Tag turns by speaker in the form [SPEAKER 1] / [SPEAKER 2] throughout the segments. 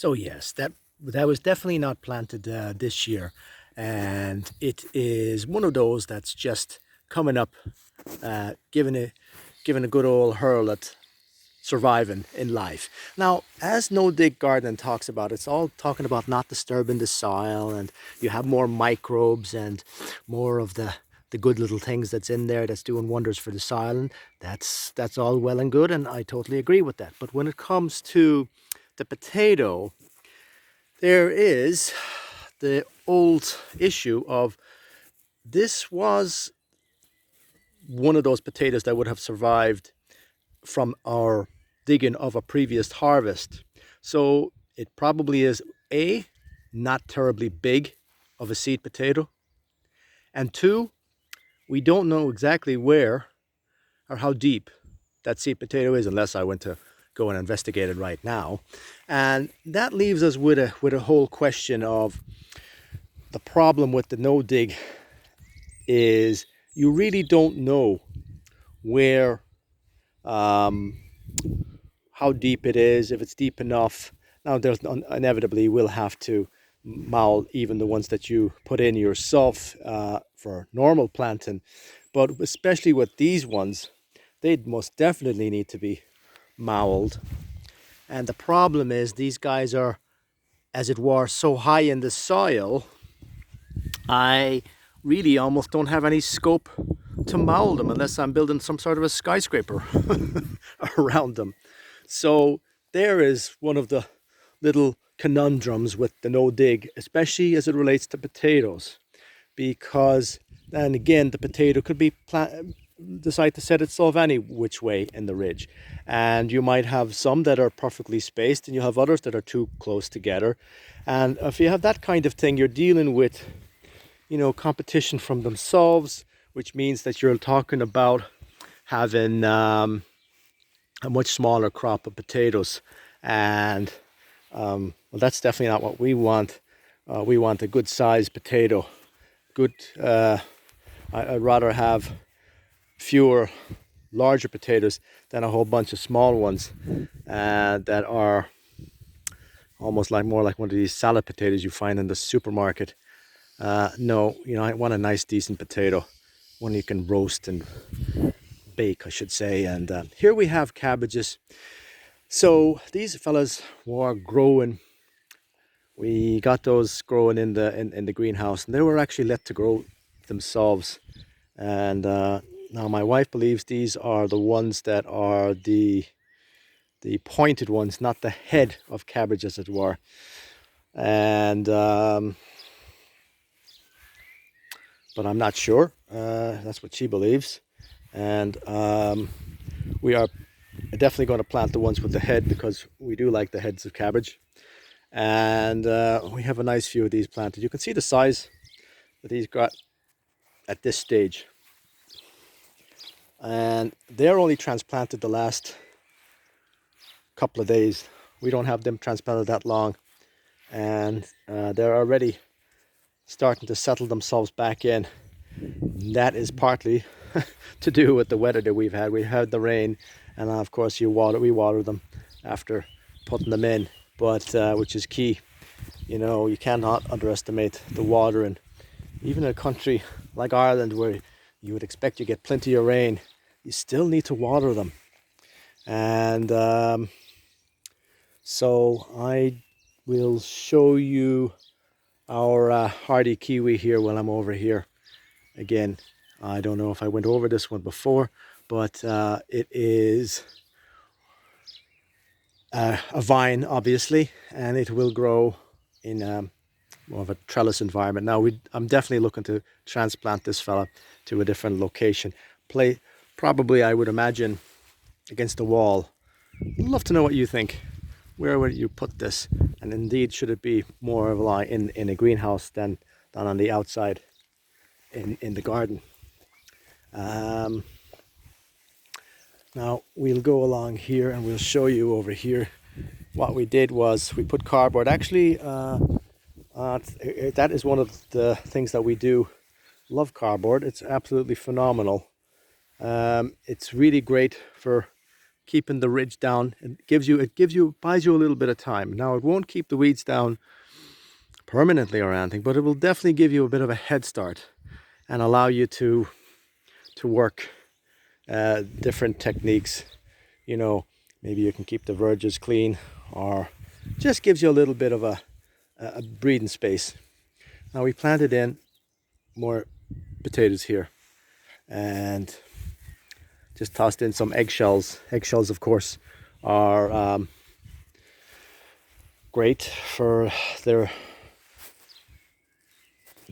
[SPEAKER 1] So yes, that was definitely not planted this year, and it is one of those that's just coming up, giving a good old hurl at surviving in life. Now, as No Dig Gardening talks about, it's all talking about not disturbing the soil, and you have more microbes and more of the good little things that's in there that's doing wonders for the soil, and that's all well and good, and I totally agree with that. But when it comes to the potato, there is the old issue of this was one of those potatoes that would have survived from our digging of a previous harvest. So it probably is A, not terribly big of a seed potato, and two, we don't know exactly where or how deep that seed potato is unless I went to go and investigate it right now. And that leaves us with a whole question of the problem with the no dig is you really don't know where how deep it is, if it's deep enough. Now there's inevitably will have to mow even the ones that you put in yourself for normal planting, but especially with these ones, they'd most definitely need to be mowed. And the problem is these guys are, as it were, so high in the soil, I really almost don't have any scope to mow them unless I'm building some sort of a skyscraper around them. So there is one of the little conundrums with the no dig, especially as it relates to potatoes, because then again the potato could be decide to set itself any which way in the ridge, and you might have some that are perfectly spaced and you have others that are too close together. And if you have that kind of thing, you're dealing with, you know, competition from themselves, which means that you're talking about having a much smaller crop of potatoes. And well, that's definitely not what we want. We want a good sized potato. Good. I'd rather have fewer larger potatoes than a whole bunch of small ones that are almost like more like one of these salad potatoes you find in the supermarket. No, you know, I want a nice decent potato, one you can roast and bake, I should say. And here we have cabbages. So these fellas were growing. We got those growing in the greenhouse, and they were actually let to grow themselves. And now my wife believes these are the ones that are the pointed ones, not the head of cabbage, as it were. And but I'm not sure. That's what she believes. And we are definitely going to plant the ones with the head because we do like the heads of cabbage. And we have a nice few of these planted. You can see the size that these got at this stage. And they're only transplanted the last couple of days. We don't have them transplanted that long. And they're already starting to settle themselves back in. That is partly to do with the weather that we've had. We had the rain, and of course we water them after putting them in, but which is key. You know, you cannot underestimate the water, and even in a country like Ireland where you would expect you get plenty of rain, you still need to water them. And so I will show you our Hearty Kiwi here while I'm over here. Again, I don't know if I went over this one before, but it is a vine, obviously, and it will grow in more of a trellis environment. Now, I'm definitely looking to transplant this fella to a different location. Probably, I would imagine, against the wall. I'd love to know what you think. Where would you put this? And indeed, should it be more of like in a greenhouse than on the outside in the garden? Now we'll go along here and we'll show you over here. What we did was we put cardboard. Actually, that is one of the things that we do. Love cardboard. It's absolutely phenomenal. It's really great for keeping the ridge down. Buys you a little bit of time. Now it won't keep the weeds down permanently or anything, but it will definitely give you a bit of a head start and allow you to work different techniques. You know, maybe you can keep the verges clean, or just gives you a little bit of a breathing space. Now we planted in more potatoes here and just tossed in some eggshells. Eggshells, of course, are great for the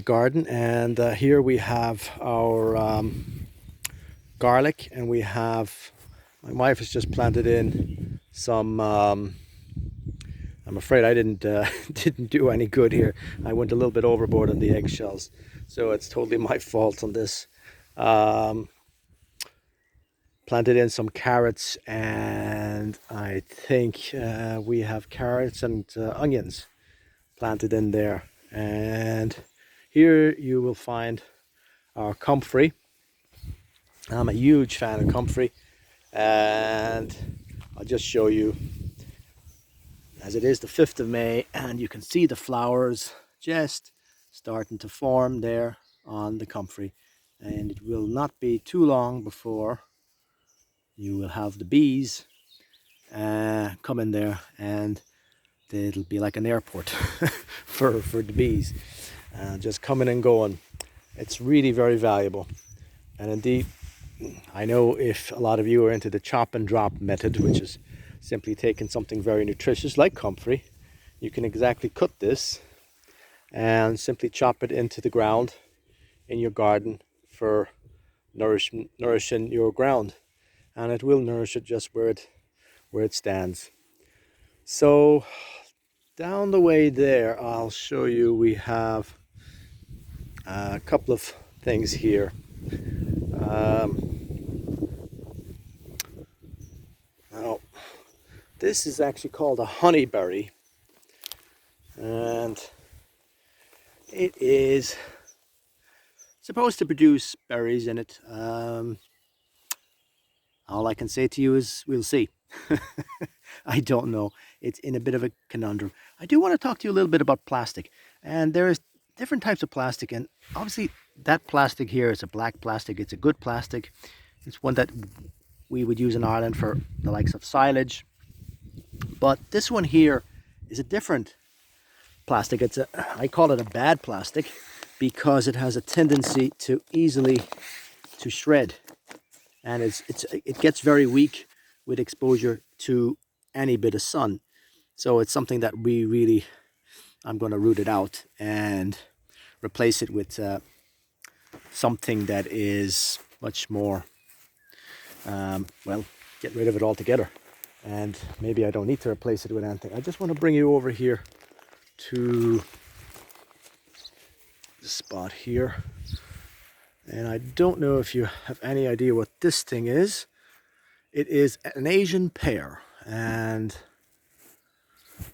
[SPEAKER 1] garden. And here we have our garlic, and we have, my wife has just planted in some I'm afraid I didn't do any good here. I went a little bit overboard on the eggshells, so it's totally my fault on this. Planted in some carrots, and I think we have carrots and onions planted in there. And here you will find our comfrey. I'm a huge fan of comfrey, and I'll just show you, as it is the 5th of May, and you can see the flowers just starting to form there on the comfrey. And it will not be too long before you will have the bees come in there, and it'll be like an airport for the bees, just coming and going. It's really very valuable. And indeed, I know if a lot of you are into the chop and drop method, which is simply taking something very nutritious like comfrey, you can exactly cut this and simply chop it into the ground in your garden for nourishing your ground, and it will nourish it just where it stands. So down the way there, I'll show you, we have a couple of things here. Now, this is actually called a honeyberry, and it is supposed to produce berries in it. All I can say to you is we'll see. I don't know. It's in a bit of a conundrum. I do want to talk to you a little bit about plastic. And there's different types of plastic. And obviously that plastic here is a black plastic. It's a good plastic. It's one that we would use in Ireland for the likes of silage. But this one here is a different plastic. I call it a bad plastic because it has a tendency to easily to shred. And it gets very weak with exposure to any bit of sun. So it's something that I'm going to root it out and replace it with something that is much more, get rid of it altogether. And maybe I don't need to replace it with anything. I just want to bring you over here to the spot here. And I don't know if you have any idea what this thing is. It is an Asian pear, and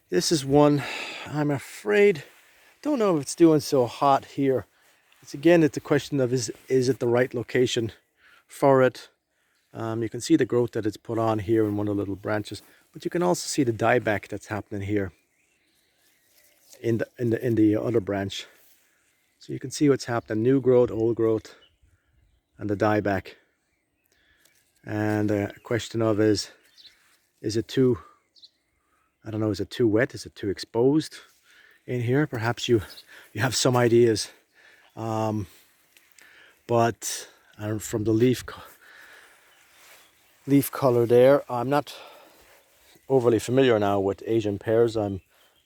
[SPEAKER 1] this is one, I'm afraid, don't know if it's doing so hot here. It's a question of is it the right location for it. You can see the growth that it's put on here in one of the little branches, but you can also see the dieback that's happening here in the other branch. So you can see what's happening: new growth, old growth, and the dieback. And a question of is it too, I don't know, is it too wet? Is it too exposed in here? Perhaps you have some ideas. But from the leaf color there, I'm not overly familiar now with Asian pears. I'm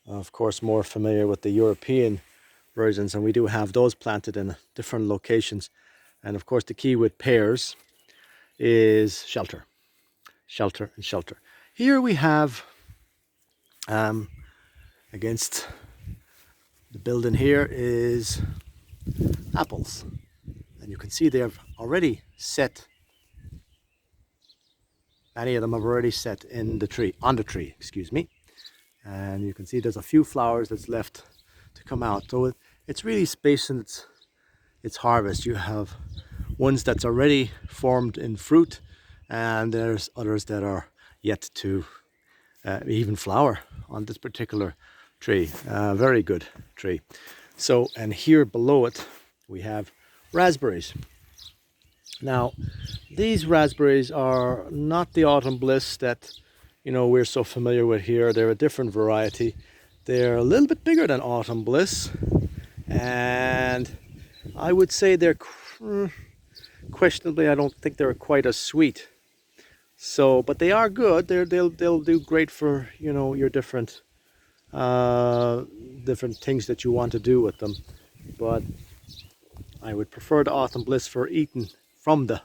[SPEAKER 1] of course more familiar with the European versions, and we do have those planted in different locations. And of course the key with pears is shelter, shelter, and shelter. Here we have against the building here is apples, and you can see they've already set. Many of them have already set on the tree, excuse me. And you can see there's a few flowers that's left to come out. So it's really spacing its harvest. You have ones that's already formed in fruit, and there's others that are yet to even flower on this particular tree. Very good tree. So, and here below it we have raspberries. Now, these raspberries are not the autumn bliss that we're so familiar with here. They're a different variety. They're a little bit bigger than autumn bliss, and I would say they're questionably, I don't think they're quite as sweet. So, but they are good. They'll do great for your different different things that you want to do with them. But I would prefer the autumn bliss for eating from the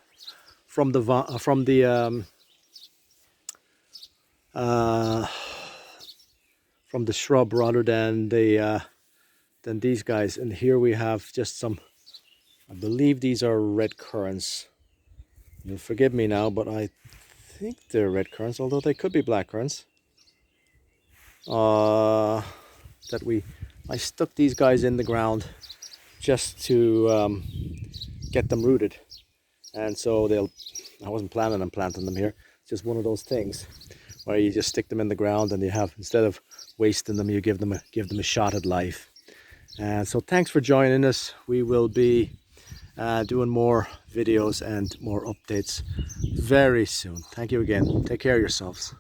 [SPEAKER 1] shrub rather than than these guys. And here we have just some, I believe these are red currants. You'll forgive me now, but I think they're red currants, although they could be black currants. I stuck these guys in the ground just to get them rooted, and so I wasn't planning on planting them here. It's just one of those things where you just stick them in the ground, and you have, instead of wasting them, you give them a shot at life. And so thanks for joining us. We will be doing more videos and more updates very soon. Thank you again. Take care of yourselves.